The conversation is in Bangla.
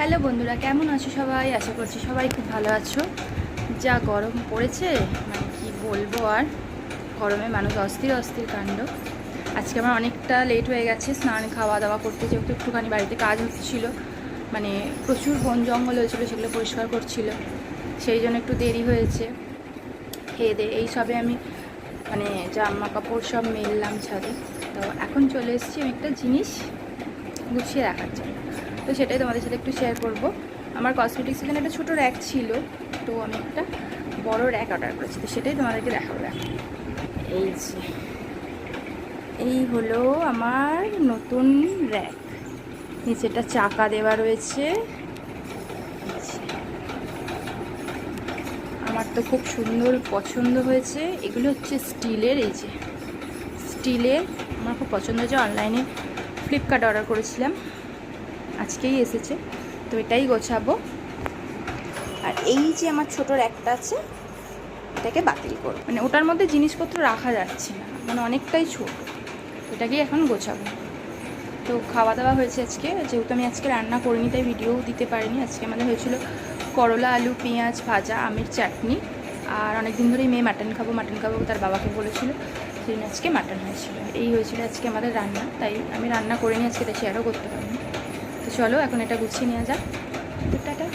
হ্যালো বন্ধুরা, কেমন আছো সবাই? আশা করছি সবাই খুব ভালো আছো। যা গরম পড়েছে, মানে কি বলবো আর। গরমে মানুষ অস্থির অস্থির কাণ্ড। আজকে আমার অনেকটা লেট হয়ে গেছে স্নান খাওয়া দাওয়া করতে, যেহেতু একটুখানি বাড়িতে কাজ হচ্ছিলো, মানে প্রচুর বন জঙ্গল হয়েছিলো, সেগুলো পরিষ্কার করছিল, সেই জন্য একটু দেরি হয়েছে। খেয়ে দিয়ে এই সবে আমি মানে জামা কাপড় সব মেললাম ছাদে। তো এখন চলে এসেছি আমি একটা জিনিস গুছিয়ে রাখার জন্য। তো সেটাই তোমাদের সাথে একটু শেয়ার করব। আমার কসমেটিক্স এখানে একটা ছোটো র্যাক ছিল, তো আমি একটা বড় র্যাক অর্ডার করেছি, তো সেটাই তোমাদেরকে দেখাবো। এই যে এই হলো আমার নতুন র্যাক। নিচেটা চাকা দেওয়া রয়েছে। আমার তো খুব সুন্দর পছন্দ হয়েছে। এগুলো হচ্ছে স্টিলের, এই যে স্টিলের আমার খুব পছন্দ হয়েছে। অনলাইনে ফ্লিপকার্ট অর্ডার করেছিলাম, আজকেই এসেছে। তো এটাই গোছাবো। আর এই যে আমার ছোটো র্যাকটা আছে, এটাকে বাতিল করব, মানে ওটার মধ্যে জিনিসপত্র রাখা যাচ্ছে না, মানে অনেকটাই ছোট। এটাকেই এখন গোছাবো। তো খাওয়া দাওয়া হয়েছে আজকে, যেহেতু আমি আজকে রান্না করিনি তাই ভিডিও দিতে পারিনি। আজকে আমাদের হয়েছিল করলা আলু পেঁয়াজ ভাজা, আমের চাটনি। আর অনেক দিন ধরেই মেয়ে মাটন খাবো তার বাবাকে বলেছিল, সেই জন্য আজকে মাটন হয়েছিল। এই হয়েছিল আজকে আমাদের রান্না, তাই আমি রান্না করিনি আজকে, তাই শেয়ারও করতে পারিনি। তো চলো এখন এটা গুছিয়ে নেওয়া যাক। তো টাটা।